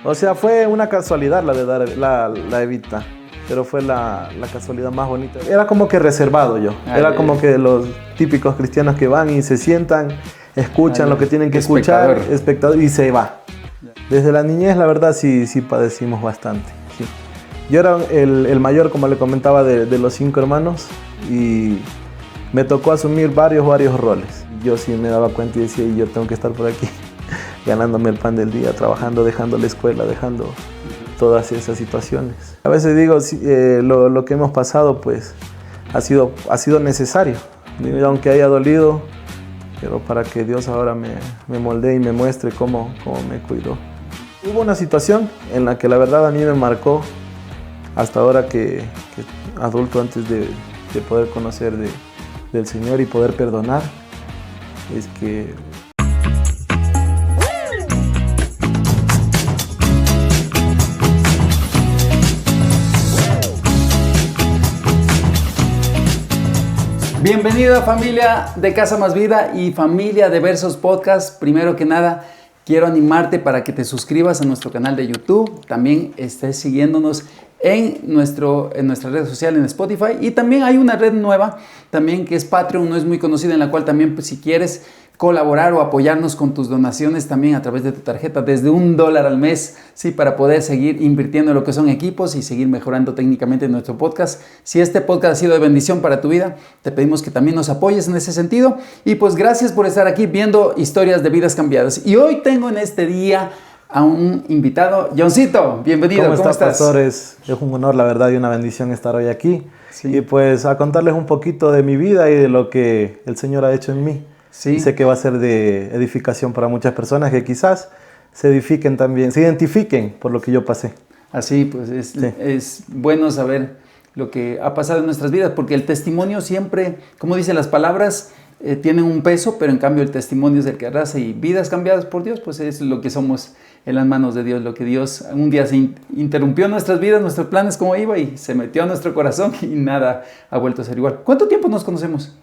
O sea, fue una casualidad la de dar la Evita, pero fue la casualidad más bonita. Era como que reservado yo. Era como que los típicos cristianos que van y se sientan, escuchan lo que tienen que escuchar, espectador, y se va. Desde la niñez, la verdad, sí padecimos bastante. Sí. Yo era el mayor, como le comentaba, de los 5 hermanos, y me tocó asumir varios roles. Yo sí me daba cuenta y decía, yo tengo que estar por aquí, ganándome el pan del día, trabajando, dejando la escuela, dejando todas esas situaciones. A veces digo, lo que hemos pasado, pues, ha sido necesario, aunque haya dolido, pero para que Dios ahora me moldee y me muestre cómo me cuidó. Hubo una situación en la que la verdad a mí me marcó hasta ahora que adulto, antes de poder conocer del Señor y poder perdonar, es que Bienvenida familia de Casa Más Vida y familia de Versos Podcast. Primero que nada, quiero animarte para que te suscribas a nuestro canal de YouTube. También estés siguiéndonos en nuestra red social en Spotify. Y también hay una red nueva, también que es Patreon, no es muy conocida, en la cual también, pues, si quieres colaborar o apoyarnos con tus donaciones también a través de tu tarjeta, desde $1 al mes, sí, para poder seguir invirtiendo en lo que son equipos y seguir mejorando técnicamente nuestro podcast. Si este podcast ha sido de bendición para tu vida, te pedimos que también nos apoyes en ese sentido. Y pues gracias por estar aquí viendo historias de vidas cambiadas. Y hoy tengo en este día a un invitado, Johncito, bienvenido. ¿Cómo estás, pastores? Es un honor, la verdad, y una bendición estar hoy aquí. Sí. Y pues a contarles un poquito de mi vida y de lo que el Señor ha hecho en mí. Sí. Sé que va a ser de edificación para muchas personas que quizás se edifiquen también, se identifiquen por lo que yo pasé. Así pues es bueno saber lo que ha pasado en nuestras vidas, porque el testimonio siempre, como dicen las palabras, tienen un peso, pero en cambio el testimonio es el que arrasa, y vidas cambiadas por Dios, pues es lo que somos en las manos de Dios, lo que Dios un día se interrumpió nuestras vidas, nuestros planes, como iba, y se metió a nuestro corazón y nada ha vuelto a ser igual. ¿Cuánto tiempo nos conocemos?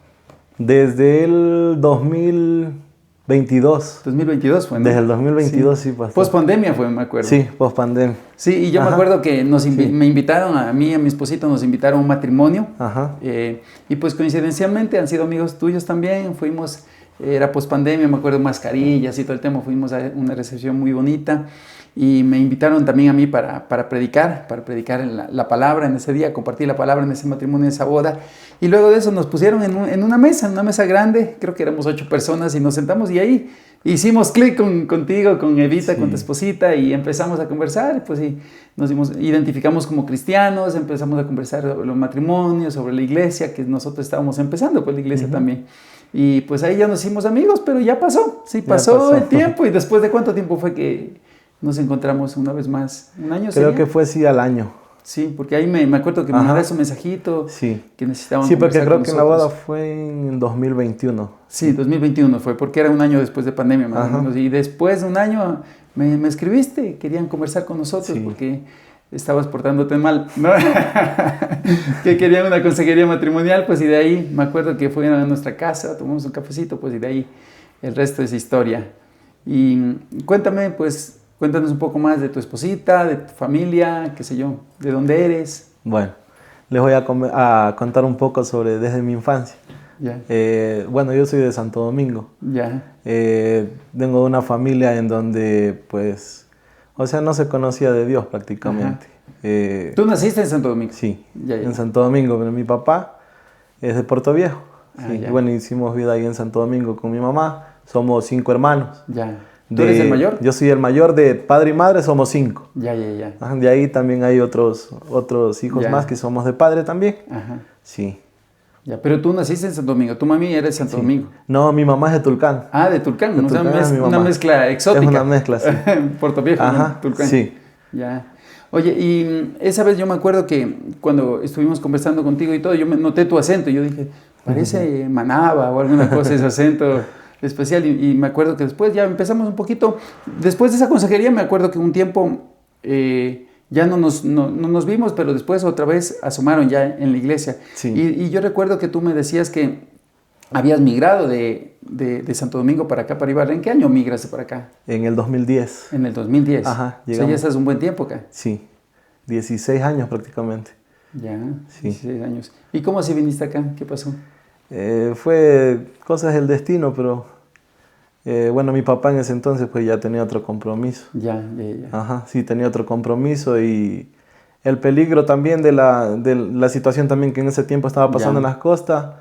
Desde el 2022. 2022 fue, ¿no? Desde el 2022, sí, pastor. Post-pandemia fue, me acuerdo. Sí, post-pandemia. Sí, y yo me acuerdo que me invitaron, a mí y a mi esposito nos invitaron a un matrimonio. Ajá. Y pues coincidencialmente han sido amigos tuyos también. Fuimos, era post-pandemia, me acuerdo, mascarillas y todo el tema. Fuimos a una recepción muy bonita. Y me invitaron también a mí para predicar la palabra en ese día, compartir la palabra en ese matrimonio, en esa boda. Y luego de eso nos pusieron en una mesa grande, creo que éramos 8 personas, y nos sentamos y ahí hicimos clic contigo, con Evita, sí, con tu esposita, y empezamos a conversar. Pues sí, identificamos como cristianos, empezamos a conversar sobre los matrimonios, sobre la iglesia, que nosotros estábamos empezando, pues la iglesia también. Y pues ahí ya nos hicimos amigos, pero ya pasó el tiempo. ¿Y después de cuánto tiempo fue que nos encontramos una vez más? ¿Un año? Creo que fue sí al año. Sí, porque ahí me acuerdo que me mandaste un mensajito, sí, que necesitaban. Sí, porque creo que la boda fue en 2021. Sí, 2021 fue, porque era un año después de pandemia, más o menos. Y después de un año me escribiste, querían conversar con nosotros, sí, porque estabas portándote mal, ¿no? Que querían una consejería matrimonial, pues, y de ahí me acuerdo que fueron a nuestra casa, tomamos un cafecito, pues, y de ahí el resto es historia. Y cuéntanos un poco más de tu esposita, de tu familia, qué sé yo, de dónde eres. Bueno, les voy a contar un poco desde mi infancia. Yeah. Bueno, yo soy de Santo Domingo. Yeah. Tengo una familia en donde, pues, o sea, no se conocía de Dios prácticamente. ¿Tú naciste en Santo Domingo? Sí, en Santo Domingo, pero mi papá es de Puerto Viejo. Sí. Y bueno, hicimos vida ahí en Santo Domingo con mi mamá. Somos 5 hermanos. Ya. ¿Tú eres el mayor? Yo soy el mayor, de padre y madre somos 5. Ya. De ahí también hay otros hijos más que somos de padre también. Ajá. Sí. Ya, pero tú naciste en Santo Domingo, tu mami era de Santo Domingo. No, mi mamá es de Tulcán. Ah, de Tulcán, una mezcla exótica. Es una mezcla, sí. Puerto Viejo, ajá, ¿no? Tulcán. Sí. Ya. Oye, y esa vez yo me acuerdo que cuando estuvimos conversando contigo y todo, yo me noté tu acento, y yo dije, parece Manaba o alguna cosa, ese acento especial, y me acuerdo que después ya empezamos un poquito, después de esa consejería me acuerdo que un tiempo ya no nos vimos, pero después otra vez asomaron ya en la iglesia. Sí. Y yo recuerdo que tú me decías que habías migrado de Santo Domingo para acá, para Ibarra. ¿En qué año migraste para acá? En el 2010. En el 2010. Ajá, O sea, ya estás un buen tiempo acá. Sí, 16 años prácticamente. Ya, Sí. 16 años. ¿Y cómo así viniste acá? ¿Qué pasó? Fue cosas del destino, pero bueno, mi papá en ese entonces pues ya tenía otro compromiso. Ya. Ajá, sí, tenía otro compromiso y el peligro también de la situación también que en ese tiempo estaba pasando en las costas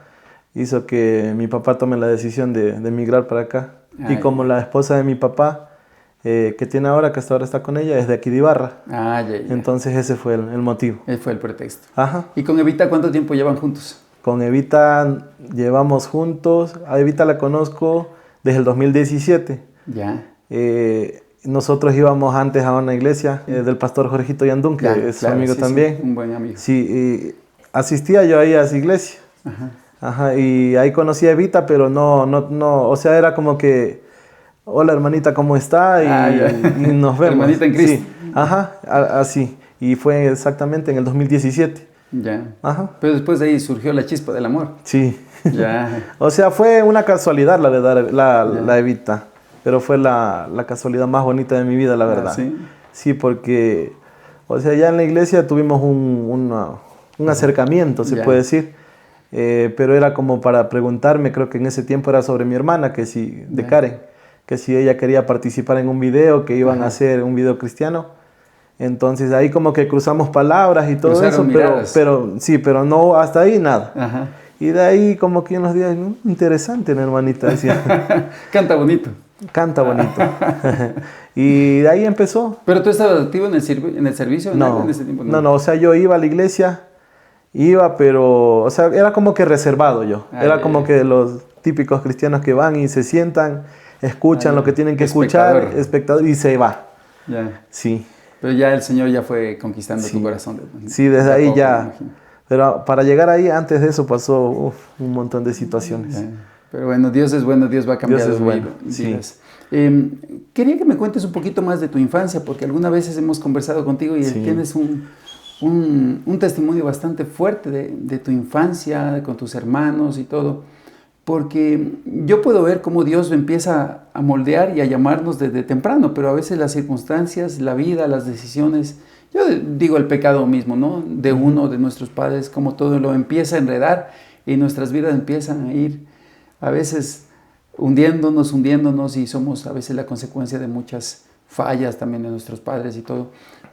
hizo que mi papá tome la decisión de emigrar para acá. Y como la esposa de mi papá, que tiene ahora, que hasta ahora está con ella, es de aquí de Ibarra. Entonces ese fue el motivo. Ese fue el pretexto. Ajá. ¿Y con Evita cuánto tiempo llevan juntos? Con Evita llevamos juntos, a Evita la conozco desde el 2017. Ya. Nosotros íbamos antes a una iglesia del pastor Jorgito Yandún, que es su amigo también. Sí, un buen amigo. Sí, asistía yo ahí a esa iglesia. Ajá, y ahí conocí a Evita, pero no, o sea, era como que, hola hermanita, ¿cómo está? Y nos vemos. Hermanita en Cristo. Sí, ajá, así. Y fue exactamente en el 2017. Ya. Ajá. Pero después de ahí surgió la chispa del amor. Sí. Ya. O sea, fue una casualidad la de la Evita, pero fue la casualidad más bonita de mi vida, la verdad. ¿Sí? Sí, porque, o sea, ya en la iglesia tuvimos un acercamiento, se puede decir, pero era como para preguntarme, creo que en ese tiempo era sobre mi hermana, de Karen, que si ella quería participar en un video, que iban a hacer un video cristiano. Entonces ahí como que cruzamos palabras y todo eso, pero no, hasta ahí nada. Ajá. Y de ahí como que unos días, interesante, ¿no, hermanita? Decía. Canta bonito. Canta bonito. Y de ahí empezó. ¿Pero tú estabas activo en el servicio? No, en ese tiempo, no, o sea, yo iba a la iglesia, pero, o sea, era como que reservado yo. Era como que los típicos cristianos que van y se sientan, escuchan lo que tienen que escuchar, espectador, y se va. Ya. Sí. Pero ya el Señor ya fue conquistando tu corazón. Sí, desde ahí ya. Pero para llegar ahí, antes de eso pasó un montón de situaciones. Pero bueno, Dios es bueno, Dios va a cambiar Dios es bueno, vidas. Quería que me cuentes un poquito más de tu infancia, porque algunas veces hemos conversado contigo y tienes un testimonio bastante fuerte de tu infancia, con tus hermanos y todo. Porque yo puedo ver cómo Dios empieza a moldear y a llamarnos desde temprano, pero a veces las circunstancias, la vida, las decisiones, yo digo el pecado mismo, ¿no? De uno de nuestros padres, como todo lo empieza a enredar y nuestras vidas empiezan a ir a veces hundiéndonos y somos a veces la consecuencia de muchas fallas también de nuestros padres y todo.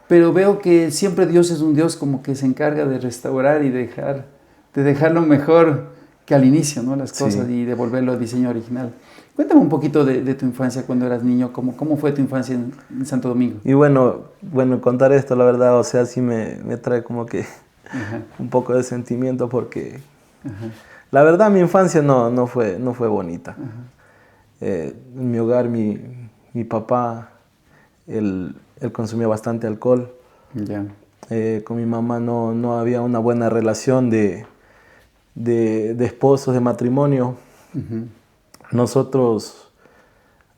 Pero veo que siempre Dios es un Dios como que se encarga de restaurar y de dejarlo mejor que al inicio, ¿no? Las cosas y devolverlo al diseño original. Cuéntame un poquito de tu infancia cuando eras niño, ¿cómo fue tu infancia en Santo Domingo? Y bueno, contar esto, la verdad, o sea, sí me trae como que un poco de sentimiento porque la verdad mi infancia no fue bonita. En mi hogar, mi papá, él consumía bastante alcohol. Con mi mamá no había una buena relación de esposos, de matrimonio. Nosotros,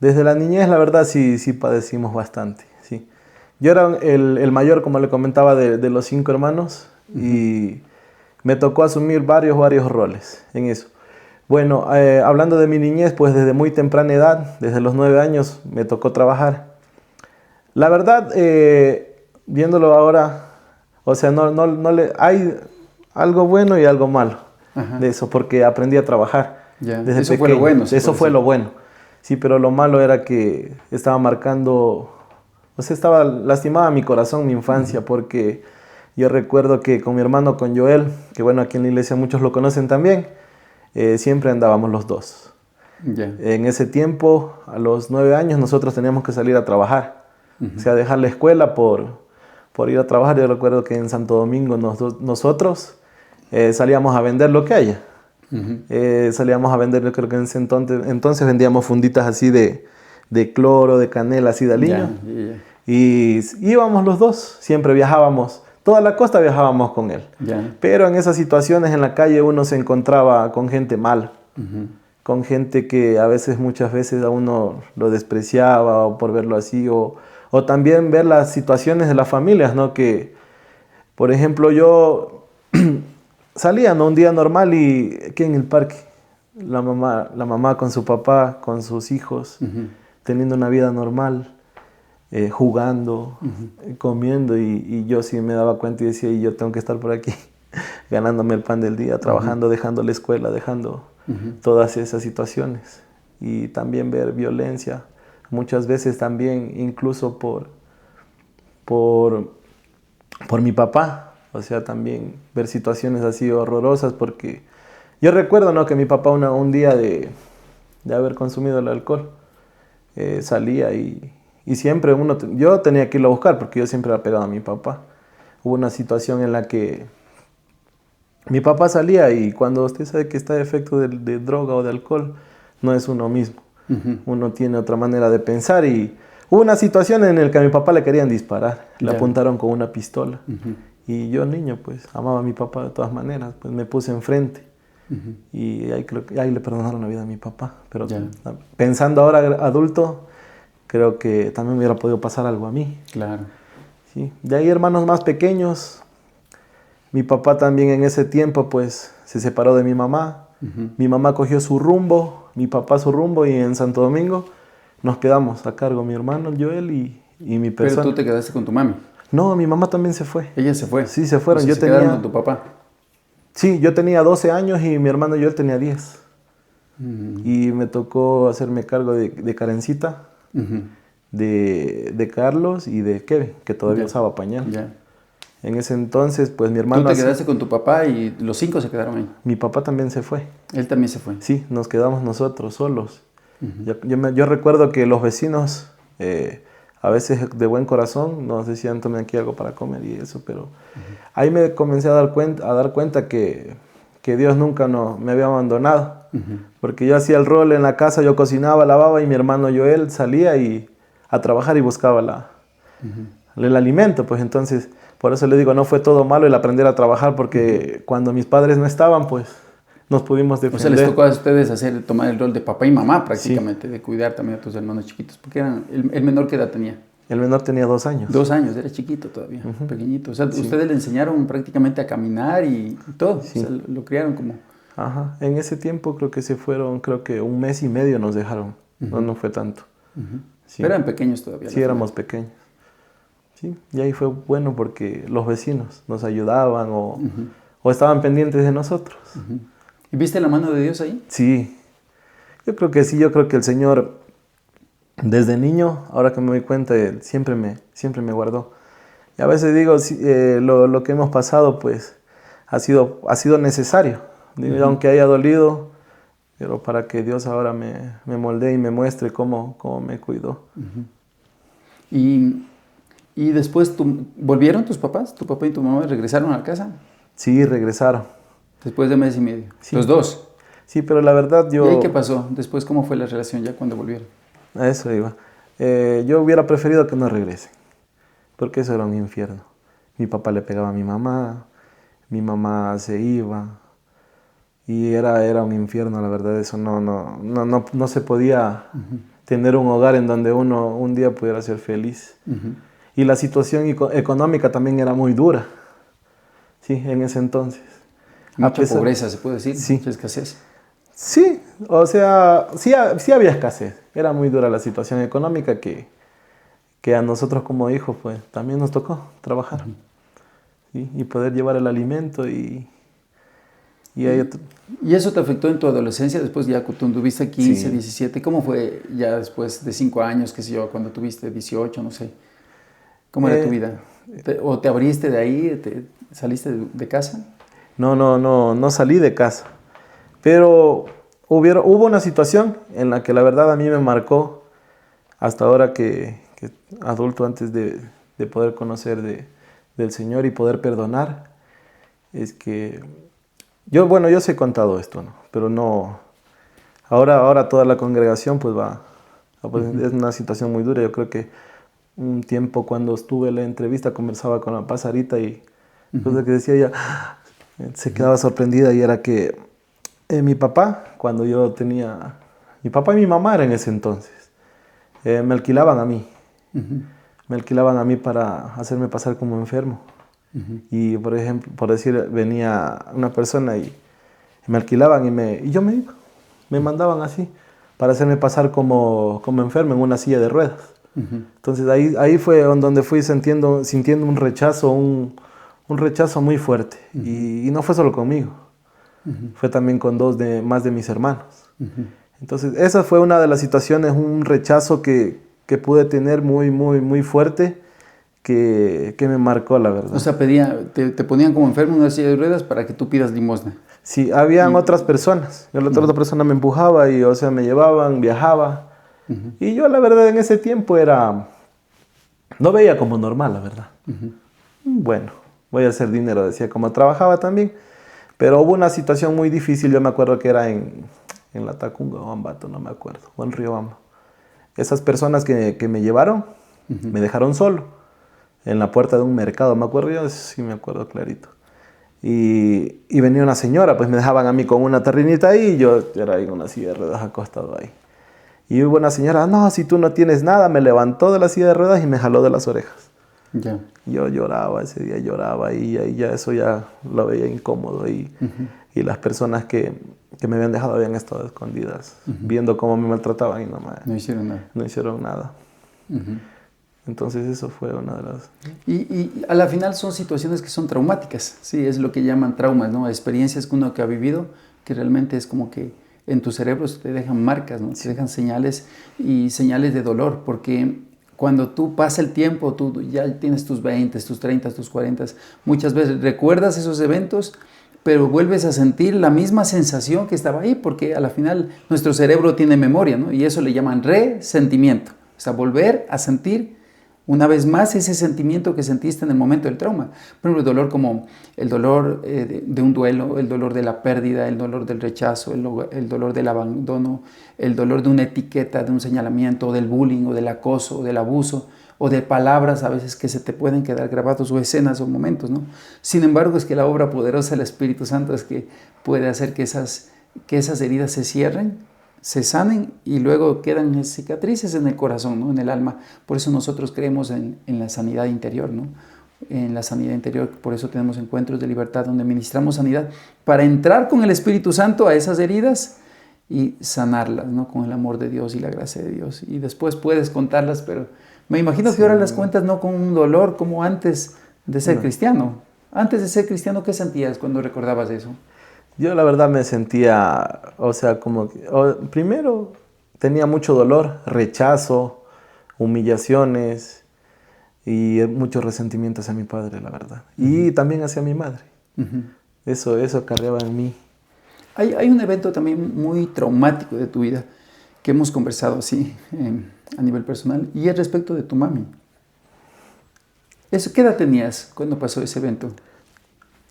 desde la niñez, la verdad, sí padecimos bastante. Sí. Yo era el mayor, como le comentaba, de los 5 hermanos y me tocó asumir varios roles en eso. Bueno, hablando de mi niñez, pues desde muy temprana edad, desde los 9 años, me tocó trabajar. La verdad, viéndolo ahora, o sea, hay algo bueno y algo malo de eso, porque aprendí a trabajar. Desde eso pequeño. Fue lo bueno. Eso fue lo bueno. Sí, pero lo malo era que estaba marcando, o sea, estaba lastimada mi corazón, mi infancia, porque yo recuerdo que con mi hermano, con Joel, que bueno, aquí en la iglesia muchos lo conocen también, siempre andábamos los dos. En ese tiempo, a los 9 años, nosotros teníamos que salir a trabajar, o sea, dejar la escuela por ir a trabajar. Yo recuerdo que en Santo Domingo nosotros salíamos a vender lo que haya. Salíamos a vender, yo creo que en ese entonces vendíamos funditas así de cloro, de canela, así de aliño. Y íbamos los dos, siempre viajábamos, toda la costa viajábamos con él. Pero en esas situaciones en la calle uno se encontraba con gente mala, con gente que muchas veces a uno lo despreciaba o por verlo así, o también ver las situaciones de las familias, ¿no? Que, por ejemplo, yo salía, ¿no? Un día normal y aquí en el parque, la mamá con su papá, con sus hijos, teniendo una vida normal, jugando, comiendo, y yo sí me daba cuenta y decía, y yo tengo que estar por aquí, ganándome el pan del día, trabajando, dejando la escuela, dejando todas esas situaciones. Y también ver violencia, muchas veces también incluso por mi papá, o sea, también ver situaciones así horrorosas, porque yo recuerdo, ¿no?, que mi papá un día de haber consumido el alcohol, salía y siempre yo tenía que irlo a buscar porque yo siempre era pegado a mi papá. Hubo una situación en la que mi papá salía y cuando usted sabe que está efecto de droga o de alcohol, no es uno mismo. Uno tiene otra manera de pensar y hubo una situación en la que a mi papá le querían disparar. Le apuntaron con una pistola. Y yo, niño, pues amaba a mi papá de todas maneras, pues me puse enfrente. Y ahí le perdonaron la vida a mi papá. Pero pensando ahora adulto, creo que también me hubiera podido pasar algo a mí. Claro. Sí. De ahí hermanos más pequeños. Mi papá también en ese tiempo pues se separó de mi mamá. Mi mamá cogió su rumbo, mi papá su rumbo, y en Santo Domingo nos quedamos a cargo mi hermano, Joel y mi persona. ¿Pero tú te quedaste con tu mami? No, mi mamá también se fue. ¿Ella se fue? Sí, se fueron. O sea, quedaron con tu papá. Sí, yo tenía 12 años y mi hermano Joel tenía 10. Y me tocó hacerme cargo de Karencita, de Carlos y de Kevin, que todavía usaba pañal. En ese entonces, pues mi hermano... ¿Tú te quedaste con tu papá y los 5 se quedaron ahí? Mi papá también se fue. ¿Él también se fue? Sí, nos quedamos nosotros solos. Yo recuerdo que los vecinos, a veces de buen corazón, nos decían, tomen aquí algo para comer y eso, pero ahí me comencé a dar cuenta que Dios nunca me había abandonado. Porque yo hacía el rol en la casa, yo cocinaba, lavaba, y mi hermano Joel salía a trabajar y buscaba el alimento. Pues entonces, por eso le digo, no fue todo malo el aprender a trabajar, porque cuando mis padres no estaban, pues nos pudimos defender. O sea, les tocó a ustedes tomar el rol de papá y mamá prácticamente, de cuidar también a tus hermanos chiquitos, porque el menor, ¿qué edad tenía? El menor tenía 2 años. 2 años, era chiquito todavía, pequeñito. O sea, ustedes le enseñaron prácticamente a caminar y todo, o sea, lo criaron como... Ajá, en ese tiempo creo que se fueron, creo que 1 mes y medio nos dejaron, no fue tanto. Pero eran pequeños todavía. Sí, éramos pequeños. Sí, y ahí fue bueno porque los vecinos nos ayudaban o estaban pendientes de nosotros. ¿Y viste la mano de Dios ahí? Sí. Yo creo que sí, yo creo que el Señor, desde niño, ahora que me doy cuenta, Él siempre me guardó. Y a veces digo, lo que hemos pasado, pues, ha sido necesario. Aunque haya dolido, pero para que Dios ahora me moldee y me muestre cómo me cuidó. ¿Y después volvieron tus papás? ¿Tu papá y tu mamá regresaron a la casa? Sí, regresaron. Después de 1 mes y medio. Sí. ¿Los dos? Sí, pero la verdad yo... ¿Y ahí qué pasó? Después, ¿cómo fue la relación ya cuando volvieron? A eso iba. Yo hubiera preferido que no regresen, porque eso era un infierno. Mi papá le pegaba a mi mamá se iba, y era un infierno, la verdad. Eso no se podía tener un hogar en donde uno un día pudiera ser feliz. Y la situación económica también era muy dura, sí, en ese entonces. Mucha pobreza, se puede decir, sí. Mucha escasez. Sí, o sea, sí había escasez. Era muy dura la situación económica que a nosotros como hijos, pues, también nos tocó trabajar. ¿Sí? Y poder llevar el alimento ¿Y eso te afectó en tu adolescencia? Después ya cuando tuviste 15, 17, ¿cómo fue ya después de 5 años, qué sé yo, cuando tuviste 18, no sé? ¿Cómo era tu vida? ¿O te abriste de ahí? ¿Saliste de casa? No salí de casa. Pero hubo una situación en la que la verdad a mí me marcó hasta ahora que adulto, antes de poder conocer del Señor y poder perdonar. Es que yo sí he contado esto, ¿no? Pero no, ahora toda la congregación pues es una situación muy dura. Yo creo que un tiempo cuando estuve en la entrevista conversaba con la pasarita y pues lo que decía ella se quedaba sorprendida, y era que mi papá, cuando yo tenía... Mi papá y mi mamá eran en ese entonces. Me alquilaban a mí. Me alquilaban a mí para hacerme pasar como enfermo. Y, por decir, venía una persona y me alquilaban y yo me iba. Me mandaban así, para hacerme pasar como enfermo en una silla de ruedas. Entonces ahí fue donde fui sintiendo un rechazo, un rechazo muy fuerte. Y no fue solo conmigo, fue también con más de mis hermanos. Entonces esa fue una de las situaciones, un rechazo que pude tener muy, muy, muy fuerte, que me marcó, la verdad. O sea, te ponían como enfermo en una silla de ruedas para que tú pidas limosna. Sí, habían otras personas. La otra persona me empujaba y, o sea, me llevaban, viajaba. Y yo, la verdad, en ese tiempo no veía como normal, la verdad. Bueno, voy a hacer dinero, decía, como trabajaba también. Pero hubo una situación muy difícil, yo me acuerdo que era en La Tacunga o Ambato, no me acuerdo, o en Riobamba. Esas personas que me llevaron, me dejaron solo, en la puerta de un mercado, me acuerdo yo, sí me acuerdo clarito. Y venía una señora, pues me dejaban a mí con una tarrinita ahí y yo era ahí con una silla de ruedas acostado ahí. Y hubo una señora, no, si tú no tienes nada, me levantó de la silla de ruedas y me jaló de las orejas. Ya. Yo lloraba, ese día lloraba y ya eso ya lo veía incómodo y las personas que me habían dejado habían estado escondidas, viendo cómo me maltrataban y no hicieron nada. No hicieron nada. Entonces eso fue una de las... Y a la final son situaciones que son traumáticas, sí, es lo que llaman traumas, ¿no? Experiencias que uno que ha vivido, que realmente es como que en tu cerebro te dejan marcas, ¿no? Sí. Te dejan señales y señales de dolor, porque cuando tú pasa el tiempo, tú ya tienes tus 20, tus 30, tus 40, muchas veces recuerdas esos eventos, pero vuelves a sentir la misma sensación que estaba ahí, porque a la final nuestro cerebro tiene memoria, ¿no? Y eso le llaman resentimiento, o sea, volver a sentir una vez más ese sentimiento que sentiste en el momento del trauma. Por ejemplo, el dolor como el dolor de un duelo, el dolor de la pérdida, el dolor del rechazo, el dolor del abandono, el dolor de una etiqueta, de un señalamiento, del bullying o del acoso o del abuso, o de palabras a veces que se te pueden quedar grabados, o escenas o momentos, ¿no? Sin embargo, es que la obra poderosa del Espíritu Santo es que puede hacer que esas heridas se cierren, se sanen y luego quedan cicatrices en el corazón, ¿no? En el alma. Por eso nosotros creemos en la sanidad interior, ¿no? En la sanidad interior, por eso tenemos encuentros de libertad donde ministramos sanidad para entrar con el Espíritu Santo a esas heridas y sanarlas, ¿no? Con el amor de Dios y la gracia de Dios. Y después puedes contarlas, pero me imagino que ahora las cuentas no con un dolor como antes de ser cristiano. Antes de ser cristiano, ¿qué sentías cuando recordabas eso? Yo la verdad me sentía, o sea, como que primero tenía mucho dolor, rechazo, humillaciones y muchos resentimientos hacia mi padre, la verdad. Y también hacia mi madre. Eso acarreaba en mí. Hay un evento también muy traumático de tu vida que hemos conversado así a nivel personal y es respecto de tu mami. ¿Qué edad tenías cuando pasó ese evento?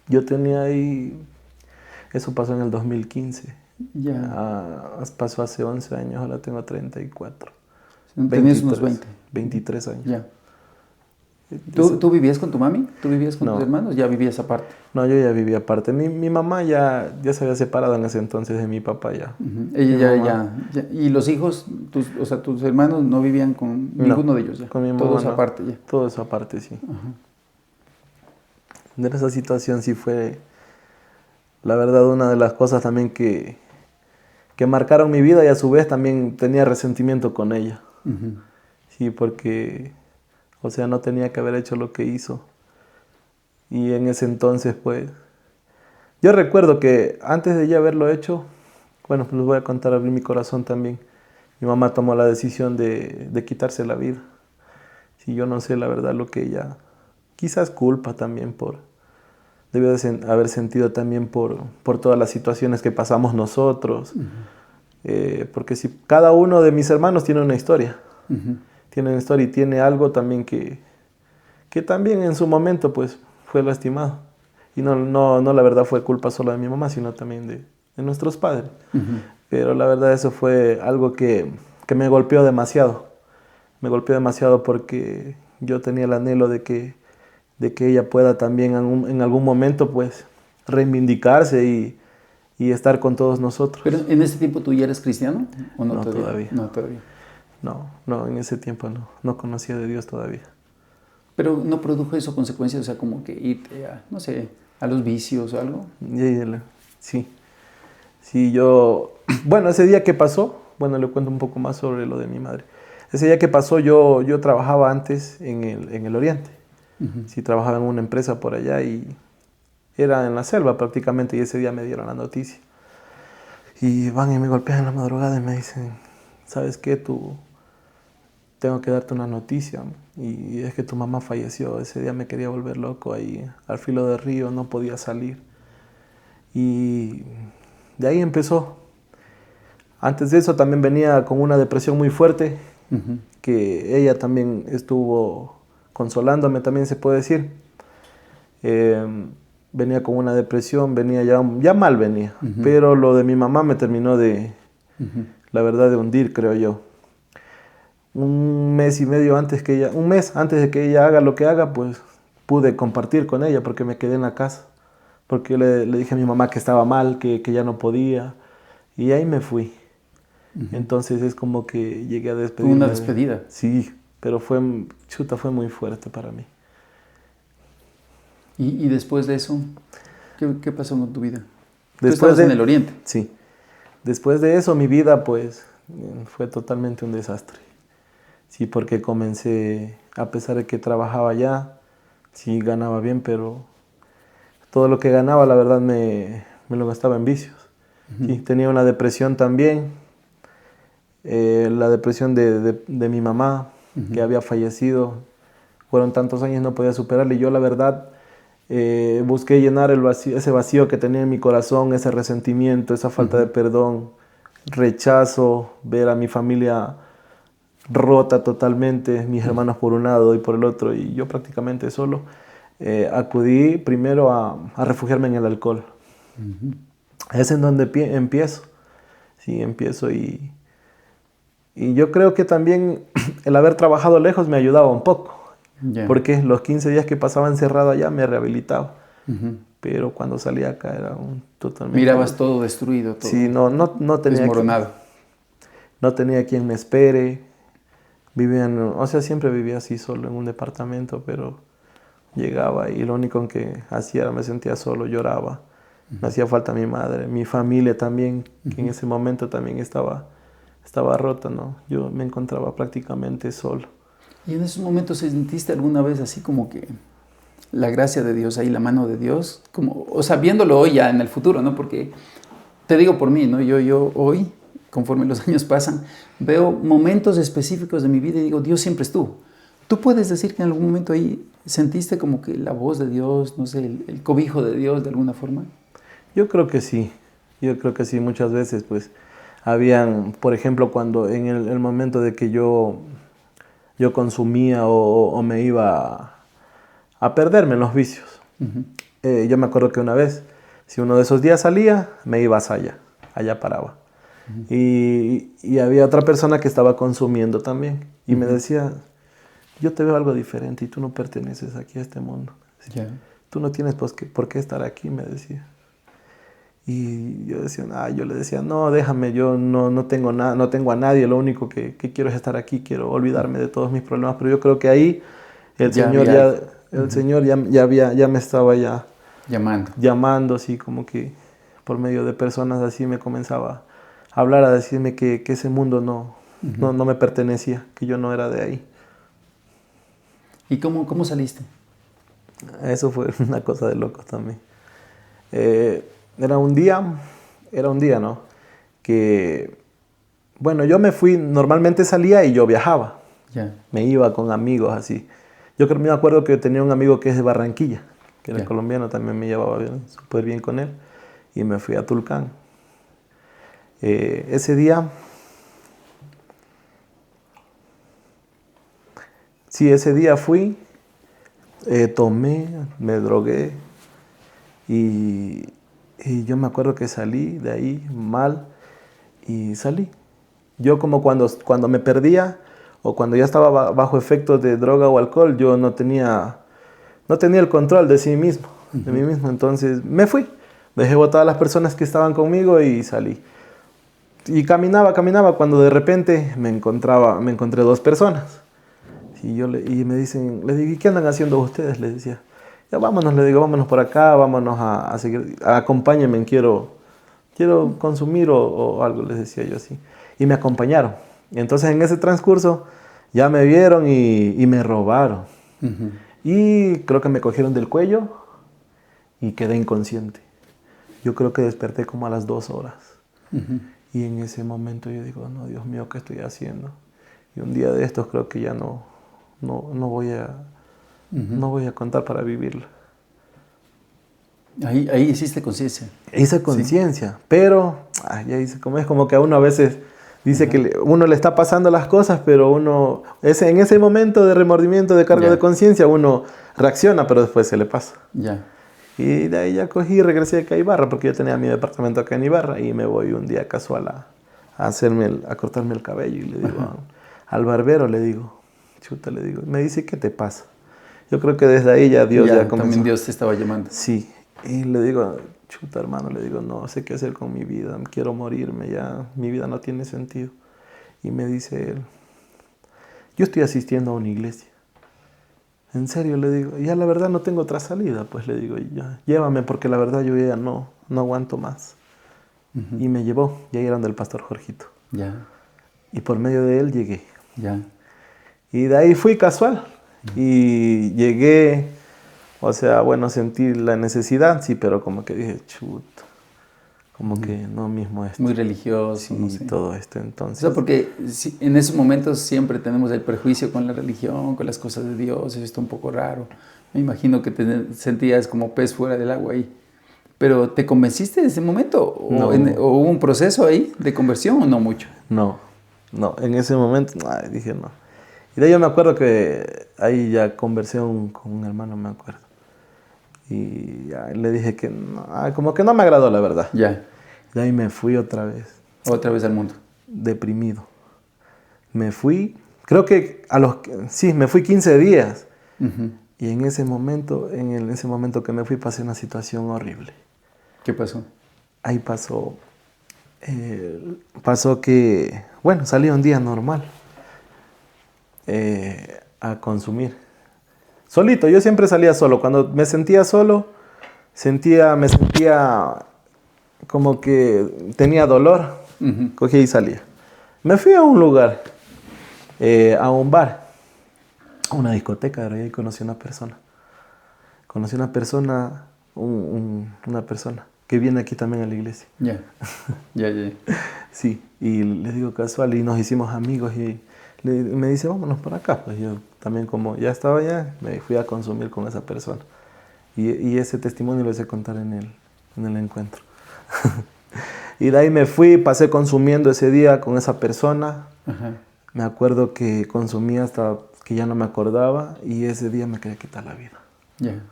Yo tenía ahí... Eso pasó en el 2015. Ya. Pasó hace 11 años, ahora tengo 34. Tenías unos 20. 23 años. Ya. ¿Tú vivías con tu mami? ¿Tú vivías con tus hermanos? ¿Ya vivías aparte? No, yo ya vivía aparte. Mi mamá ya se había separado en ese entonces de mi papá ya. Ella ya. ¿Y los hijos, tus hermanos no vivían con ninguno de ellos ya? Con mi mamá todos aparte ya. Todos aparte, sí. De esa situación sí fue... La verdad, una de las cosas también que marcaron mi vida y a su vez también tenía resentimiento con ella. Sí, porque, o sea, no tenía que haber hecho lo que hizo. Y en ese entonces, pues, yo recuerdo que antes de ella haberlo hecho, bueno, pues les voy a contar, abrir mi corazón también. Mi mamá tomó la decisión de quitarse la vida. Sí, yo no sé la verdad lo que ella, quizás culpa también debió de haber sentido también por todas las situaciones que pasamos nosotros. Porque si cada uno de mis hermanos tiene una historia, tiene una historia y tiene algo también que también en su momento pues fue lastimado. Y no la verdad fue culpa solo de mi mamá, sino también de nuestros padres. Pero la verdad eso fue algo que me golpeó demasiado. Me golpeó demasiado porque yo tenía el anhelo de que ella pueda también en algún momento pues reivindicarse y estar con todos nosotros. ¿Pero en ese tiempo tú ya eres cristiano o no todavía? No, todavía. No, en ese tiempo no conocía de Dios todavía. ¿Pero no produjo eso consecuencias? O sea, como que irte a, no sé, a los vicios o algo. Sí. Sí, bueno, ese día que pasó, bueno, le cuento un poco más sobre lo de mi madre. Ese día que pasó, yo trabajaba antes en el Oriente. Sí, trabajaba en una empresa por allá y era en la selva prácticamente, y ese día me dieron la noticia. Y van y me golpean en la madrugada y me dicen, ¿sabes qué? Tengo que darte una noticia. Y es que tu mamá falleció. Ese día me quería volver loco ahí al filo del río, no podía salir. Y de ahí empezó. Antes de eso también venía con una depresión muy fuerte, que ella también estuvo consolándome, también se puede decir. Venía con una depresión, venía ya mal venía, pero lo de mi mamá me terminó la verdad, de hundir, creo yo. Un mes y medio antes un mes antes de que ella haga lo que haga, pues pude compartir con ella porque me quedé en la casa. Porque le dije a mi mamá que estaba mal, que ya no podía, y ahí me fui. Entonces es como que llegué a despedirme. Una despedida. Sí, pero fue muy fuerte para mí. ¿Y después de eso, qué pasó con tu vida? Tú Después estabas en el Oriente. Sí. Después de eso mi vida pues fue totalmente un desastre. Sí, porque comencé, a pesar de que trabajaba allá, sí ganaba bien, pero todo lo que ganaba la verdad me lo gastaba en vicios. Sí, tenía una depresión también, la depresión de mi mamá, que había fallecido. Fueron tantos años, no podía superarla, y yo la verdad busqué llenar ese vacío que tenía en mi corazón, ese resentimiento, esa falta de perdón, rechazo, ver a mi familia rota totalmente, mis hermanos por un lado y por el otro, y yo prácticamente solo. Acudí primero a refugiarme en el alcohol. Es en donde empiezo. Sí, empiezo y yo creo que también el haber trabajado lejos me ayudaba un poco. Porque los 15 días que pasaba encerrado allá me rehabilitaba. Pero cuando salía acá era totalmente... Mirabas todo destruido, todo. Sí, no tenía... Desmoronado. No tenía quien me espere. Siempre vivía así solo en un departamento, pero llegaba y lo único que hacía era me sentía solo, lloraba. Me hacía falta mi madre, mi familia también, que en ese momento también estaba rota, ¿no? Yo me encontraba prácticamente solo. ¿Y en esos momentos sentiste alguna vez así como que la gracia de Dios ahí, la mano de Dios? Viéndolo hoy ya en el futuro, ¿no? Porque te digo por mí, ¿no? Yo hoy, conforme los años pasan, veo momentos específicos de mi vida y digo, Dios siempre estuvo. ¿Tú puedes decir que en algún momento ahí sentiste como que la voz de Dios, no sé, el cobijo de Dios de alguna forma? Yo creo que sí. Muchas veces, pues, habían, por ejemplo, cuando en el momento de que yo consumía o me iba a perderme en los vicios. Yo me acuerdo que una vez, si uno de esos días salía, me iba a Saya, allá paraba. Y había otra persona que estaba consumiendo también, y me decía, yo te veo algo diferente y tú no perteneces aquí a este mundo. Tú no tienes por qué estar aquí, me decía. Y yo le decía, no, déjame, yo no tengo nada, no tengo a nadie, lo único que quiero es estar aquí, quiero olvidarme de todos mis problemas. Pero yo creo que ahí el Señor ya me estaba llamando, así como que por medio de personas así me comenzaba a hablar, a decirme que ese mundo no me pertenecía, que yo no era de ahí. ¿Y cómo saliste? Eso fue una cosa de locos también. Era un día, ¿no? Que, bueno, yo me fui, normalmente salía y yo viajaba. Me iba con amigos así. Me acuerdo que tenía un amigo que es de Barranquilla, que era colombiano, también me llevaba súper bien con él. Y me fui a Tulcán. Ese día fui, tomé, me drogué y yo me acuerdo que salí de ahí mal y salí. Yo como cuando me perdía o cuando ya estaba bajo efectos de droga o alcohol, yo no tenía el control de sí mismo, de mí mismo. Entonces me fui, dejé botar a las personas que estaban conmigo y salí. Y caminaba cuando de repente me encontré dos personas. Y me dicen, les digo, ¿y qué andan haciendo ustedes? Les decía. Ya vámonos, le digo, vámonos por acá, vámonos a seguir, acompáñenme, quiero quiero consumir o algo, les decía yo así. Y me acompañaron. Y entonces en ese transcurso ya me vieron y me robaron. Uh-huh. Y creo que me cogieron del cuello y quedé inconsciente. Yo creo que desperté como a las 2 horas. Uh-huh. Y en ese momento yo digo, no, Dios mío, ¿qué estoy haciendo? Y un día de estos creo que ya no voy a contar para vivirlo. Ahí hiciste conciencia. Hice conciencia, sí. Pero ya hice, como es como que a uno a veces dice uh-huh. que uno le está pasando las cosas, pero uno en ese momento de remordimiento, de cargo de conciencia, uno reacciona, pero después se le pasa. Ya. Y de ahí ya cogí y regresé acá a Ibarra, porque yo tenía mi departamento acá en Ibarra, y me voy un día casual a cortarme el cabello, y le digo al barbero, le digo, me dice, ¿qué te pasa? Yo creo que desde ahí ya Dios ya comenzó. También Dios te estaba llamando. Sí, y le digo, hermano, le digo, no sé qué hacer con mi vida, quiero morirme ya, mi vida no tiene sentido. Y me dice él, yo estoy asistiendo a una iglesia. En serio, le digo, ya la verdad no tengo otra salida, pues le digo, ya, llévame porque la verdad yo ya no aguanto más. Uh-huh. Y me llevó, y ahí eran del pastor Jorgito. Ya. Y por medio de él llegué. Ya. Y de ahí fui casual. Y llegué, o sea, bueno, sentí la necesidad, sí, pero como que dije, chuta, como que no mismo esto. Muy religioso, sí, no sé. Todo esto, entonces. O sea, porque en esos momentos siempre tenemos el prejuicio con la religión, con las cosas de Dios, eso está un poco raro. Me imagino que te sentías como pez fuera del agua ahí. ¿Pero te convenciste en ese momento? No. ¿O hubo un proceso ahí de conversión o no mucho? No, en ese momento dije no. Y de ahí yo me acuerdo que ahí ya conversé con un hermano, me acuerdo. Y ya le dije que no, como que no me agradó la verdad. Ya. Y de ahí me fui otra vez. Otra vez al mundo. Deprimido. Me fui, creo que me fui 15 días. Uh-huh. Y en ese momento que me fui pasé una situación horrible. ¿Qué pasó? Ahí pasó que, bueno, salí un día normal a consumir. Solito, yo siempre salía solo. Cuando me sentía solo, me sentía como que tenía dolor. Uh-huh. Cogía y salía. Me fui a un lugar, a un bar, a una discoteca, y ahí conocí a una persona. Una persona que viene aquí también a la iglesia. Ya. Sí, y le digo casual, y nos hicimos amigos, y me dice, vámonos para acá. Pues yo también, como ya estaba allá, me fui a consumir con esa persona. Y ese testimonio lo hice contar en el encuentro. Y de ahí me fui, pasé consumiendo ese día con esa persona. Uh-huh. Me acuerdo que consumí hasta que ya no me acordaba, y ese día me quería quitar la vida. Yeah.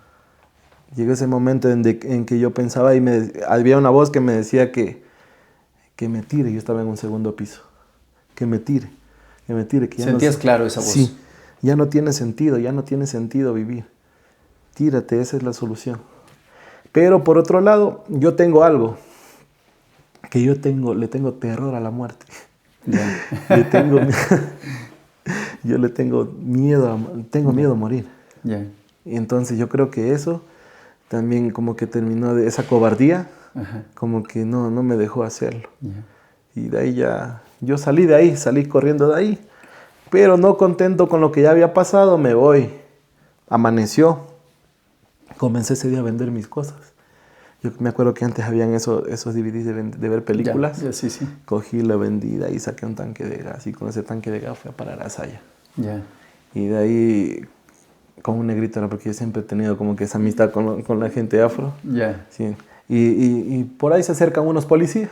Llegó ese momento en que yo pensaba, y había una voz que me decía que me tire. Yo estaba en un segundo piso. Que me tire. Que ya ¿Sentías claro esa voz? Sí, ya no tiene sentido vivir. Tírate, esa es la solución. Pero por otro lado, yo tengo algo, que le tengo terror a la muerte. Yeah. Yo le tengo miedo a morir. Yeah. Y entonces yo creo que eso también como que terminó de esa cobardía, uh-huh. Como que no me dejó hacerlo. Yeah. Y de ahí yo salí corriendo de ahí, pero no contento con lo que ya había pasado, me voy. Amaneció, comencé ese día a vender mis cosas. Yo me acuerdo que antes habían esos DVDs de ver películas. Ya, sí. Cogí la vendida y saqué un tanque de gas, y con ese tanque de gas fui a parar a Saya. Ya. Y de ahí, con un negrito, porque yo siempre he tenido como que esa amistad con la gente afro. Ya. Sí. Y por ahí se acercan unos policías.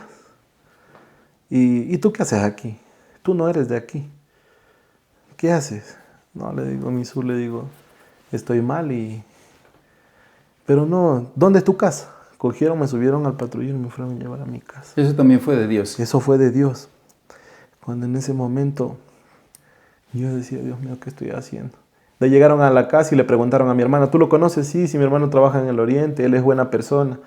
¿Y tú qué haces aquí? Tú no eres de aquí. ¿Qué haces? No, le digo, Misú, estoy mal pero no, ¿dónde es tu casa? Cogieron, me subieron al patrullero y me fueron a llevar a mi casa. Eso también fue de Dios. Eso fue de Dios. Cuando en ese momento yo decía, Dios mío, ¿qué estoy haciendo? Le llegaron a la casa y le preguntaron a mi hermana, ¿tú lo conoces? Sí, mi hermano trabaja en el Oriente, él es buena persona,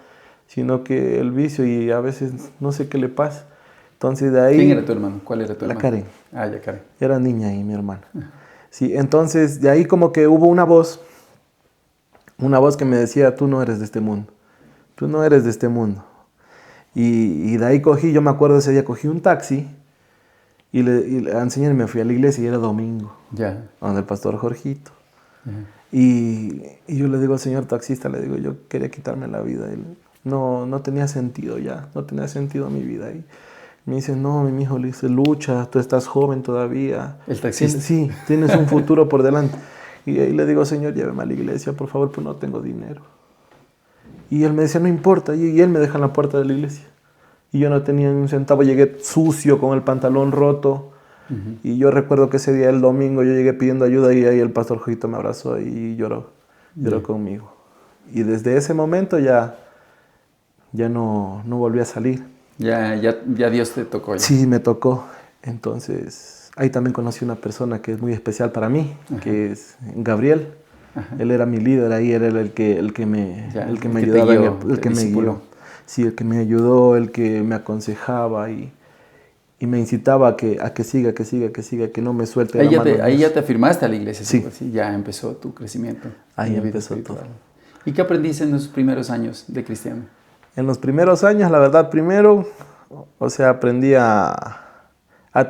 sino que el vicio y a veces no sé qué le pasa. Entonces de ahí... ¿Quién era tu hermano? ¿Cuál era tu hermano? La Karen. Ya Karen. Era niña y mi hermana. Sí, entonces de ahí como que hubo una voz que me decía, tú no eres de este mundo. Y de ahí yo me acuerdo ese día, cogí un taxi y a enseñar me fui a la iglesia y era domingo, donde el pastor Jorgito. Y yo le digo al señor taxista, le digo, yo quería quitarme la vida. No tenía sentido ya, no tenía sentido mi vida. Y me dice, no, mi hijo, le dice, lucha, tú estás joven todavía. ¿El taxista? Sí, tienes un futuro por delante. Y ahí le digo, señor, lléveme a la iglesia, por favor, pues no tengo dinero. Y él me decía, no importa, y él me deja en la puerta de la iglesia. Y yo no tenía ni un centavo, llegué sucio, con el pantalón roto. Y yo recuerdo que ese día, el domingo, yo llegué pidiendo ayuda y ahí el pastor Jorgito me abrazó y lloró conmigo. Y desde ese momento ya no volví a salir. Ya Dios te tocó. Ya. Sí, me tocó. Entonces, ahí también conocí una persona que es muy especial para mí, que es Gabriel. Él era mi líder ahí, él era el que me ayudaba, el que me guió. Sí, el que me ayudó, el que me aconsejaba y me incitaba a que siga, que no me suelte la mano. Ahí ya te afirmaste a la iglesia. Sí. ¿Sí? Ya empezó tu crecimiento. Ahí empezó todo. ¿Y qué aprendiste en los primeros años de cristiano? En los primeros años, la verdad, primero, aprendí a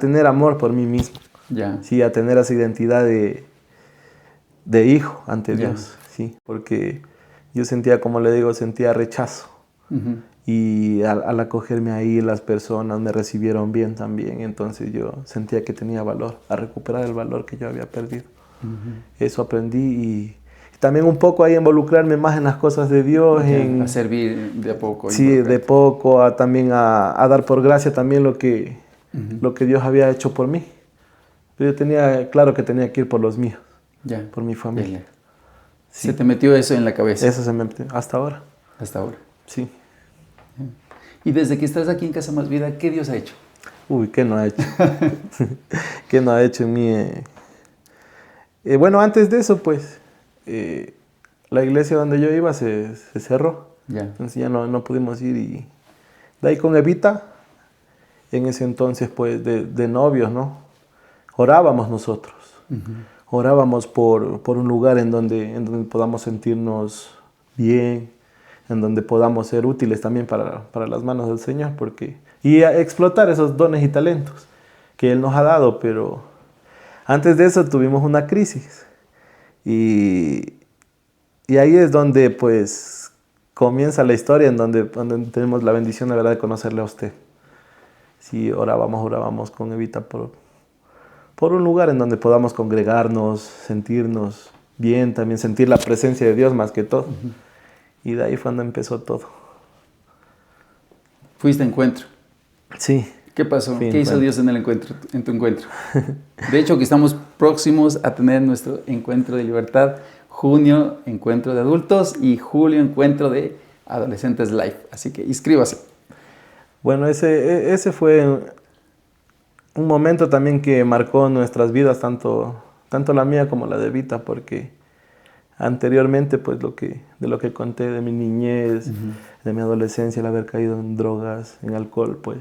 tener amor por mí mismo. Sí, a tener esa identidad de hijo ante Dios. Sí, porque yo sentía, como le digo, sentía rechazo. Y al acogerme ahí, las personas me recibieron bien también. Entonces yo sentía que tenía valor, a recuperar el valor que yo había perdido. Eso aprendí y también un poco ahí involucrarme más en las cosas de Dios. A servir de a poco. Sí, de poco, también a dar por gracia también lo que Dios había hecho por mí. Pero yo tenía claro que tenía que ir por los míos, por mi familia. Sí. ¿Se te metió eso en la cabeza? Eso se me metió, hasta ahora. Hasta ahora. Sí. Y desde que estás aquí en Casa Más Vida, ¿qué Dios ha hecho? Uy, ¿qué no ha hecho? ¿Qué no ha hecho en mí? Bueno, antes de eso, pues, la iglesia donde yo iba se cerró. Entonces ya no pudimos ir. Y de ahí con Evita, en ese entonces, pues, de novios, ¿no? Orábamos nosotros. Orábamos por un lugar en donde podamos sentirnos bien, en donde podamos ser útiles también para las manos del Señor, y a explotar esos dones y talentos que Él nos ha dado. Pero antes de eso tuvimos una crisis y ahí es donde pues comienza la historia, en donde tenemos la bendición, la verdad, de conocerle a usted. Sí, orábamos con Evita por un lugar en donde podamos congregarnos, sentirnos bien, también sentir la presencia de Dios más que todo. Y de ahí fue donde empezó todo. ¿Fuiste a encuentro? Sí. ¿Qué pasó? ¿Qué hizo Dios en tu encuentro? De hecho, que estamos próximos a tener nuestro encuentro de libertad. Junio, encuentro de adultos, y julio, encuentro de adolescentes live. Así que inscríbase. Bueno, ese fue un momento también que marcó nuestras vidas, tanto la mía como la de Vita, porque anteriormente, pues, de lo que conté de mi niñez, de mi adolescencia, el haber caído en drogas, en alcohol, pues,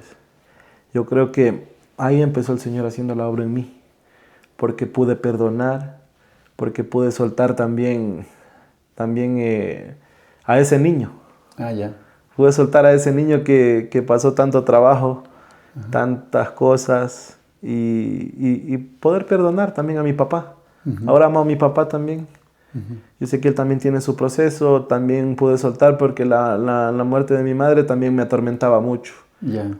yo creo que ahí empezó el Señor haciendo la obra en mí, porque pude perdonar, porque pude soltar también a ese niño. Pude soltar a ese niño que pasó tanto trabajo, tantas cosas, y poder perdonar también a mi papá. Ahora amo a mi papá también. Yo sé que él también tiene su proceso. También pude soltar porque la muerte de mi madre también me atormentaba mucho.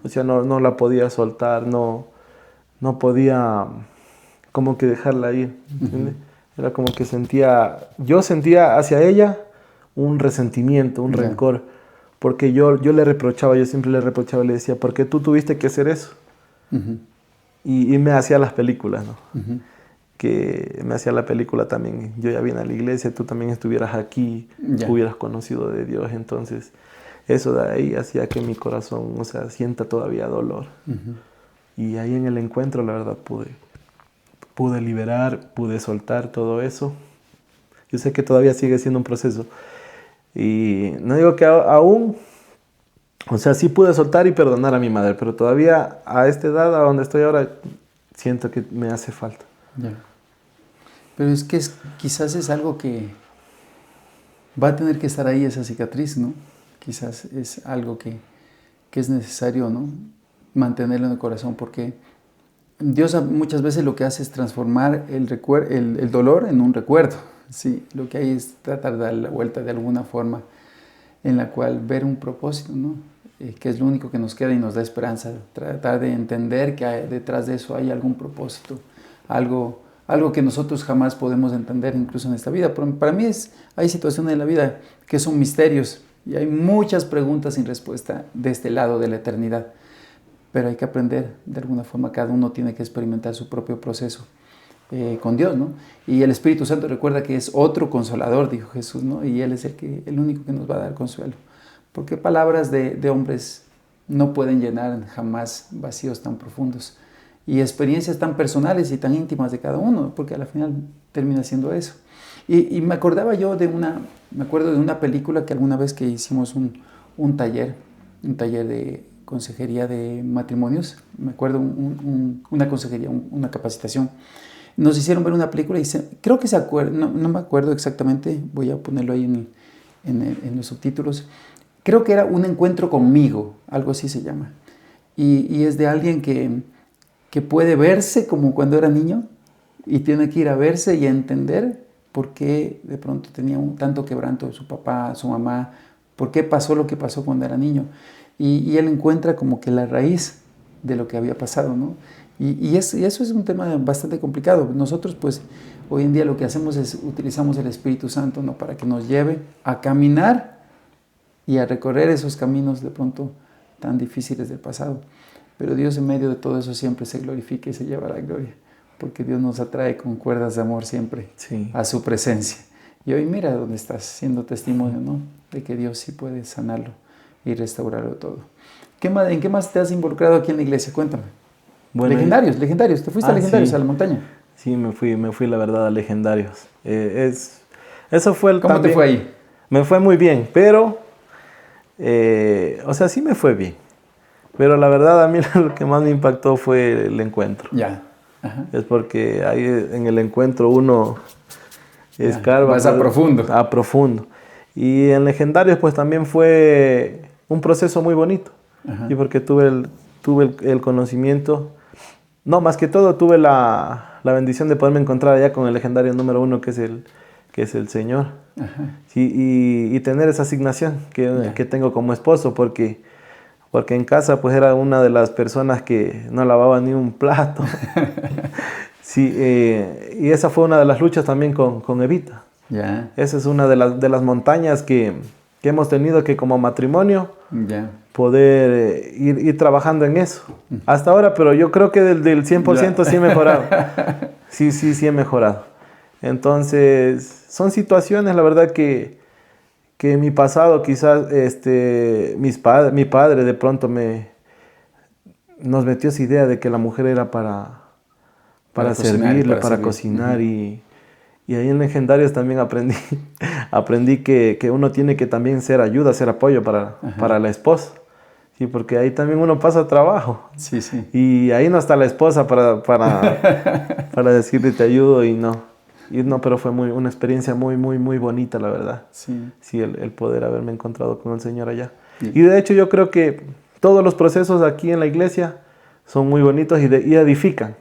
O sea, no la podía soltar, no podía como que dejarla ir, ¿entiendes? Era como que yo sentía hacia ella un resentimiento, un rencor, porque yo siempre le reprochaba, le decía, ¿por qué tú tuviste que hacer eso? Y me hacía las películas, ¿no? Que me hacía la película también. Yo ya vine a la iglesia, tú también estuvieras aquí, hubieras conocido de Dios. Entonces, eso de ahí hacía que mi corazón, sienta todavía dolor. Y ahí en el encuentro, la verdad, pude liberar, pude soltar todo eso. Yo sé que todavía sigue siendo un proceso. Y no digo que aún, sí pude soltar y perdonar a mi madre, pero todavía a esta edad, a donde estoy ahora, siento que me hace falta. Pero es que quizás es algo que va a tener que estar ahí, esa cicatriz, ¿no? Quizás es algo que que es necesario, ¿no?, mantenerlo en el corazón, porque Dios muchas veces lo que hace es transformar el dolor en un recuerdo. Sí, lo que hay es tratar de dar la vuelta de alguna forma en la cual ver un propósito, ¿no?, que es lo único que nos queda y nos da esperanza. Tratar de entender que detrás de eso hay algún propósito, algo que nosotros jamás podemos entender incluso en esta vida. Para mí hay situaciones en la vida que son misterios y hay muchas preguntas sin respuesta de este lado de la eternidad. Pero hay que aprender, de alguna forma cada uno tiene que experimentar su propio proceso con Dios, ¿no? Y el Espíritu Santo, recuerda que es otro consolador, dijo Jesús, ¿no? Y Él es el único que nos va a dar consuelo. Porque palabras de hombres no pueden llenar jamás vacíos tan profundos. Y experiencias tan personales y tan íntimas de cada uno, porque al final termina siendo eso. Y me acordaba yo me acuerdo de una película que alguna vez que hicimos un taller de consejería de matrimonios, me acuerdo una consejería, una capacitación. Nos hicieron ver una película y creo que se acuerda, no me acuerdo exactamente, voy a ponerlo ahí en los subtítulos. Creo que era Un encuentro conmigo, algo así se llama. Y es de alguien que puede verse como cuando era niño y tiene que ir a verse y a entender por qué de pronto tenía tanto quebranto su papá, su mamá, por qué pasó lo que pasó cuando era niño. Y él encuentra como que la raíz de lo que había pasado, ¿no? Y eso es un tema bastante complicado. Nosotros, pues, hoy en día lo que hacemos es utilizamos el Espíritu Santo, ¿no?, para que nos lleve a caminar y a recorrer esos caminos de pronto tan difíciles del pasado. Pero Dios en medio de todo eso siempre se glorifica y se lleva la gloria, porque Dios nos atrae con cuerdas de amor siempre a su presencia. Y hoy mira dónde estás, siendo testimonio, ¿no?, de que Dios sí puede sanarlo y restaurarlo todo. ¿En qué más te has involucrado aquí en la iglesia? Cuéntame. Bueno, Legendarios. ¿Te fuiste a Legendarios, a la montaña? Sí, me fui la verdad a Legendarios. Eso fue ¿Cómo te fue ahí? Me fue muy bien, pero... sí me fue bien. Pero la verdad a mí lo que más me impactó fue el encuentro. Ya. Ajá. Es porque ahí en el encuentro uno escarba. Vas a profundo. A profundo. Y en Legendarios pues también fue un proceso muy bonito. Ajá. Y porque tuve el conocimiento, no, más que todo tuve la bendición de poderme encontrar allá con el legendario número 1 que es el Señor. Ajá. Y tener esa asignación que tengo como esposo, porque en casa pues era una de las personas que no lavaba ni un plato. Sí, y esa fue una de las luchas también con Evita. Yeah. Esa es una de las montañas que hemos tenido que como matrimonio poder ir trabajando en eso. Hasta ahora, pero yo creo que del 100% sí he mejorado. Sí he mejorado. Entonces, son situaciones, la verdad, que en mi pasado quizás mi padre de pronto nos metió esa idea de que la mujer era para servirle, para cocinar. Y ahí en Legendarios también aprendí que uno tiene que también ser ayuda, ser apoyo para la esposa. Sí, porque ahí también uno pasa trabajo. Sí. Y ahí no está la esposa para decirle te ayudo y no. Pero fue una experiencia muy, muy, muy bonita, la verdad. Sí, el poder haberme encontrado con el Señor allá. Sí. Y de hecho yo creo que todos los procesos aquí en la iglesia son muy bonitos y edifican.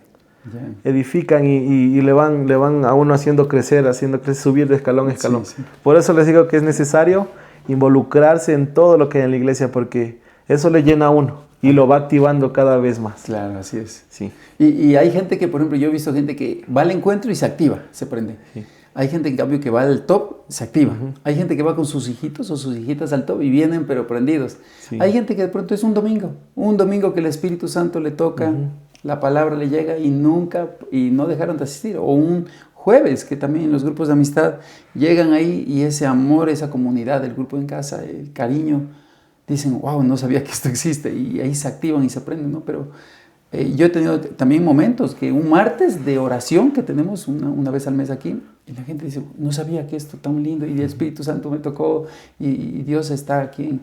Edifican y le van a uno haciendo crecer, subir de escalón a escalón. Sí. Por eso les digo que es necesario involucrarse en todo lo que hay en la iglesia, porque eso le llena a uno y lo va activando cada vez más. Claro, así es. Sí. Y hay gente que, por ejemplo, yo he visto gente que va al encuentro y se activa, se prende. Sí. Hay gente, en cambio, que va al top, se activa. Hay gente que va con sus hijitos o sus hijitas al top y vienen, pero prendidos. Sí. Hay gente que de pronto es un domingo que el Espíritu Santo le toca, la palabra le llega y no dejaron de asistir. O un jueves, que también en los grupos de amistad llegan ahí y ese amor, esa comunidad del grupo en casa, el cariño, dicen, wow, no sabía que esto existe, y ahí se activan y se aprenden, ¿no? Pero yo he tenido también momentos que un martes de oración que tenemos una vez al mes aquí, y la gente dice, no sabía que esto tan lindo, y el Espíritu Santo me tocó, y Dios está aquí,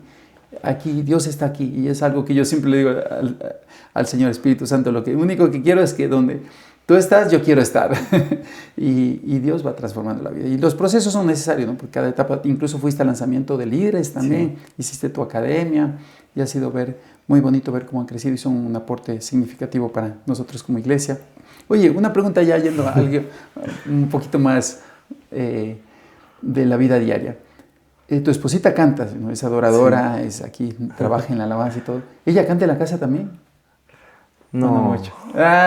Dios está aquí, y es algo que yo siempre le digo al Señor Espíritu Santo, lo único que quiero es que donde Tú estás, yo quiero estar. y Dios va transformando la vida. Y los procesos son necesarios, ¿no? Porque cada etapa, incluso fuiste al lanzamiento de líderes también, hiciste tu academia y ha sido muy bonito ver cómo han crecido y son un aporte significativo para nosotros como iglesia. Oye, una pregunta ya yendo a algo un poquito más de la vida diaria. Tu esposita canta, ¿no? Es adoradora, es aquí, trabaja en la alabanza y todo. ¿Ella canta en la casa también? No. No mucho.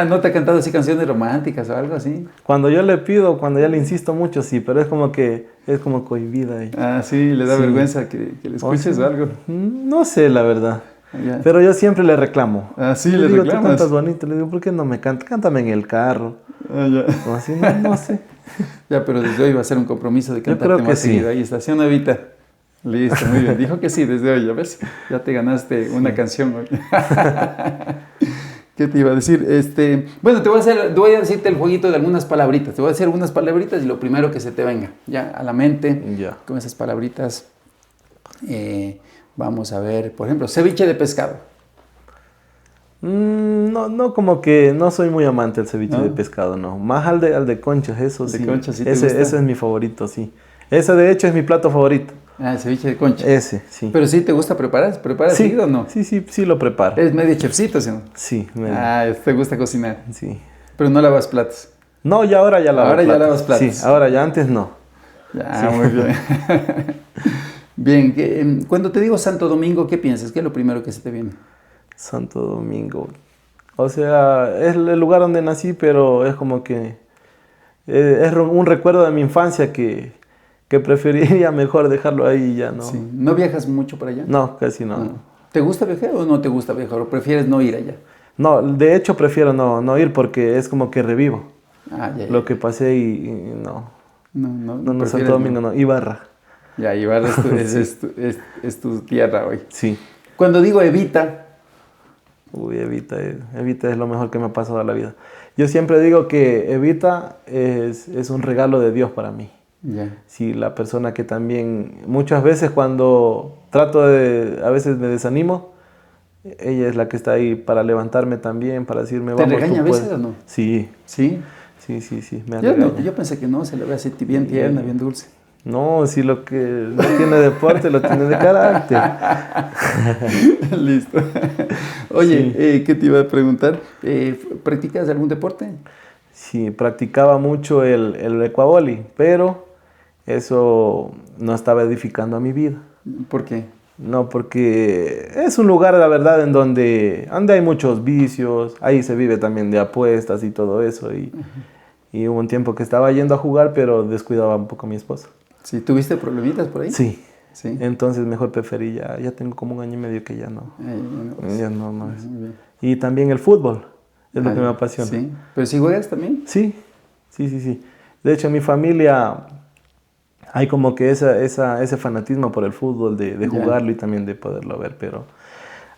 ¿No te ha cantado así canciones románticas o algo así? Cuando yo le pido, cuando ya le insisto mucho, sí, pero es como cohibida. Sí, le da vergüenza que le escuches o algo. No sé, la verdad. Ya. Pero yo siempre le reclamo. Sí, le le digo, reclamas. tú cantas bonito. Le digo, ¿por qué no me cantas? Cántame en el carro. Ya. O así, no sé. Ya, pero desde hoy va a ser un compromiso de cantarte creo que más sí. seguido. Ahí está, ¿sí o no, Evita? Listo, muy bien. Dijo que sí desde hoy, ya ves. Ya te ganaste una canción hoy. ¿Qué te iba a decir? Bueno, voy a decirte el jueguito de algunas palabritas. Te voy a decir algunas palabritas y lo primero que se te venga, ya, a la mente, con esas palabritas. Vamos a ver, por ejemplo, ceviche de pescado. No, como que no soy muy amante del ceviche de pescado, no. Más al de conchas, eso sí. ¿De conchas sí te ese gusta? es mi favorito, sí. Ese de hecho es mi plato favorito. El ceviche de concha. Ese, sí. ¿Pero sí te gusta preparar? ¿Preparas Sí, seguido o no? Sí lo preparo. Eres medio chefcito, ¿sí? Sí, medio. Te gusta cocinar. Sí. Pero no lavas platos. No, ahora ya lavo Ahora platos. ya lavas platos. Sí, ahora ya, antes no. Ya, muy bien. Bien, cuando te digo Santo Domingo, ¿qué piensas? ¿Qué es lo primero que se te viene? Santo Domingo. O sea, es el lugar donde nací, pero es como que es un recuerdo de mi infancia que preferiría mejor dejarlo ahí y ya, ¿no? Sí. ¿No viajas mucho para allá? No, casi no. ¿Te gusta viajar o no te gusta viajar? ¿O prefieres no ir allá? No, de hecho prefiero no ir porque es como que revivo lo que pasé y no. No, Santo Domingo no, Ibarra. Ya, Ibarra es tu tierra hoy. Sí. Cuando digo Evita... Uy, Evita es lo mejor que me ha pasado en la vida. Yo siempre digo que Evita es un regalo de Dios para mí. Yeah. Sí, la persona que también, muchas veces cuando a veces me desanimo, ella es la que está ahí para levantarme también, para decirme, ¿Te vamos, regaña a veces o no? Sí. ¿Sí? Sí, me regaña. Yo pensé que no, se le ve así bien tierna, bien dulce. No, si lo que no tiene deporte, lo tiene de carácter. Listo. Oye, ¿qué te iba a preguntar? ¿Practicas algún deporte? Sí, practicaba mucho el ecuavoli, pero eso no estaba edificando a mi vida. ¿Por qué? No, porque es un lugar, la verdad, en donde hay muchos vicios, ahí se vive también de apuestas y todo eso. Y hubo un tiempo que estaba yendo a jugar, pero descuidaba un poco a mi esposa. ¿Sí? ¿Tuviste problemitas por ahí? Sí. Entonces mejor preferí, ya tengo como 1 año y medio que ya no. Ya no más. Y también el fútbol, es lo que me apasiona. ¿Sí? ¿Pero si juegas también? Sí. De hecho, en mi familia hay como que ese fanatismo por el fútbol, de jugarlo y también de poderlo ver, pero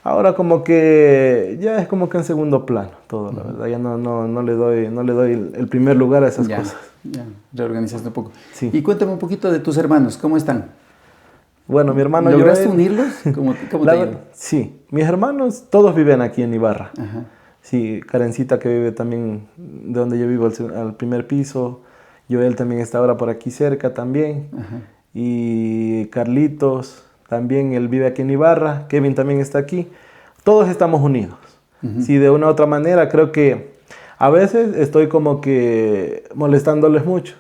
ahora como que ya es como que en segundo plano todo, la verdad. Ya no le doy el primer lugar a esas cosas. Ya, reorganizaste un poco. Sí. Y cuéntame un poquito de tus hermanos, ¿cómo están? Bueno, mi hermano... ¿Lograste unirlos? ¿Cómo te digo? Sí, mis hermanos todos viven aquí en Ibarra. Ajá. Sí, Karencita que vive también de donde yo vivo al primer piso. Joel también está ahora por aquí cerca también. Ajá. Y Carlitos también, él vive aquí en Ibarra. Kevin también está aquí. Todos estamos unidos. Uh-huh. Sí, de una u otra manera creo que a veces estoy como que molestándoles mucho.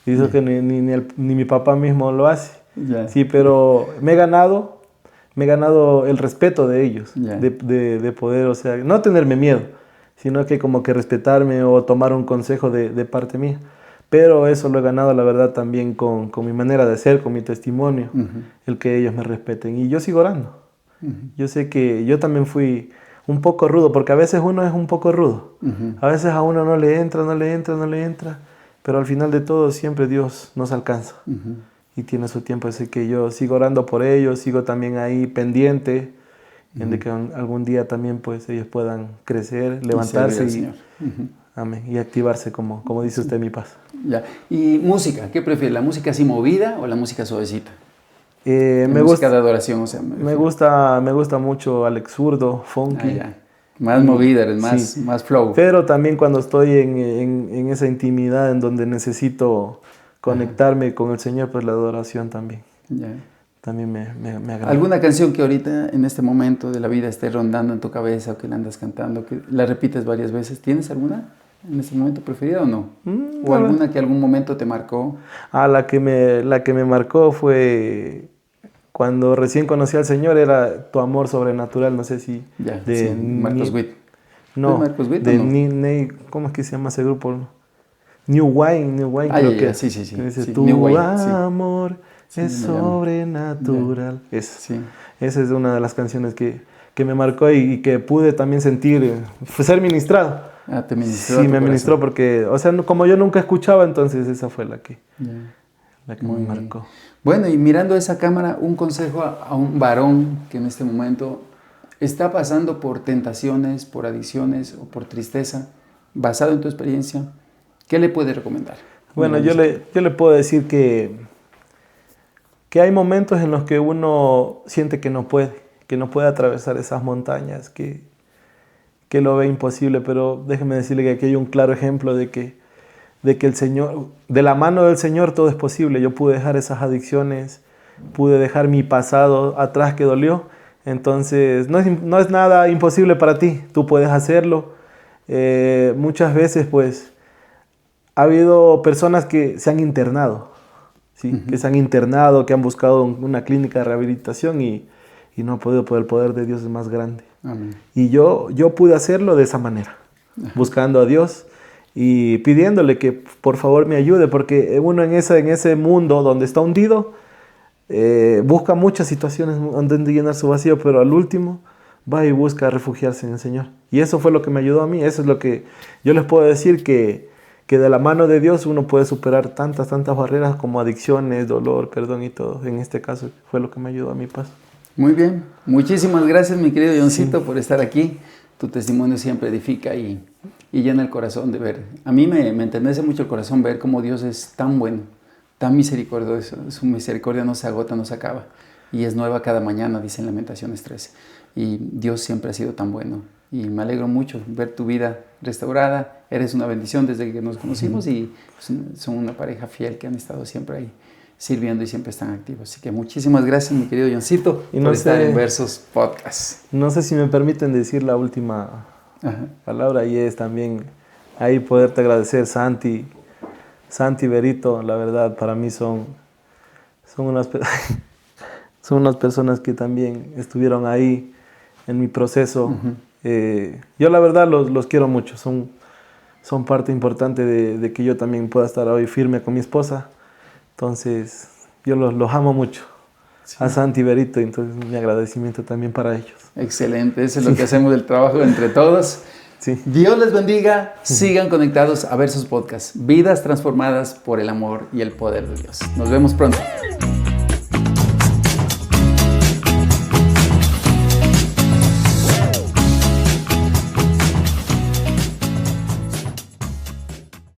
Y eso que ni mi papá mismo lo hace. Yeah. Sí, pero me he ganado el respeto de ellos, de poder, o sea, no tenerme miedo, sino que como que respetarme o tomar un consejo de parte mía. Pero eso lo he ganado, la verdad, también con mi manera de ser, con mi testimonio, el que ellos me respeten. Y yo sigo orando. Yo sé que yo también fui un poco rudo, porque a veces uno es un poco rudo. A veces a uno no le entra, pero al final de todo siempre Dios nos alcanza. Y tiene su tiempo, así que yo sigo orando por ellos, sigo también ahí pendiente, de que algún día también pues ellos puedan crecer, levantarse amén, y activarse como dice usted, mi paz. Ya. ¿Y música? ¿Qué prefieres? ¿La música así movida o la música suavecita? Me música de adoración, o sea. Me gusta mucho Alex Zurdo, funky. Más movida, eres más flow. Pero también cuando estoy en esa intimidad en donde necesito conectarme con el Señor, pues la adoración también. Yeah. También me agrada. ¿Alguna canción que ahorita, en este momento de la vida, esté rondando en tu cabeza o que la andas cantando, que la repites varias veces? ¿Tienes alguna en este momento preferida o no? ¿O alguna que algún momento te marcó? La que me marcó fue cuando recién conocí al Señor, era Tu amor sobrenatural, no sé si... de Marcos Witt. No, Marcos Witt, de ¿o no? ¿Cómo es que se llama ese grupo? New Wine, creo que sí. dice, sí. Tu Wine, amor es sobrenatural. Esa es una de las canciones que me marcó y que pude también sentir, ser ministrado. Te ministró. Sí, me ministró porque, o sea, como yo nunca escuchaba, entonces esa fue la que me marcó. Bueno, y mirando esa cámara, un consejo a un varón que en este momento está pasando por tentaciones, por adicciones o por tristeza, basado en tu experiencia, ¿qué le puedes recomendar? Bueno, yo le puedo decir que hay momentos en los que uno siente que no puede atravesar esas montañas, que lo ve imposible, pero déjeme decirle que aquí hay un claro ejemplo de que el Señor, de la mano del Señor todo es posible. Yo pude dejar esas adicciones, pude dejar mi pasado atrás que dolió, entonces no es nada imposible para ti, tú puedes hacerlo. Muchas veces pues ha habido personas que se han internado, ¿sí? Que se han internado, que han buscado una clínica de rehabilitación y no han podido, porque el poder de Dios es más grande. Amén. Y yo pude hacerlo de esa manera, buscando a Dios y pidiéndole que por favor me ayude, porque uno en ese mundo donde está hundido, busca muchas situaciones donde llenar su vacío, pero al último va y busca refugiarse en el Señor. Y eso fue lo que me ayudó a mí. Eso es lo que yo les puedo decir, que de la mano de Dios uno puede superar tantas barreras como adicciones, dolor, perdón y todo. En este caso fue lo que me ayudó a mi paso. Muy bien, muchísimas gracias mi querido Johncito por estar aquí. Tu testimonio siempre edifica y llena el corazón de ver. A mí me enternece mucho el corazón ver cómo Dios es tan bueno, tan misericordioso. Su misericordia no se agota, no se acaba. Y es nueva cada mañana, dice en Lamentaciones 13. Y Dios siempre ha sido tan bueno. Y me alegro mucho ver tu vida restaurada. Eres una bendición desde que nos conocimos y son una pareja fiel que han estado siempre ahí sirviendo y siempre están activos. Así que muchísimas gracias, mi querido Johncito, por estar en Versos Podcast. No sé si me permiten decir la última palabra, y es también ahí poderte agradecer, Santi y Berito. La verdad, para mí son unas personas que también estuvieron ahí en mi proceso. Yo la verdad los quiero mucho, son parte importante de que yo también pueda estar hoy firme con mi esposa. Entonces, yo los amo mucho. Sí. A Santi y Berito, entonces mi agradecimiento también para ellos. Excelente, eso es lo que hacemos del trabajo entre todos. Sí. Dios les bendiga, sigan conectados a Versos Podcast, vidas transformadas por el amor y el poder de Dios. Nos vemos pronto.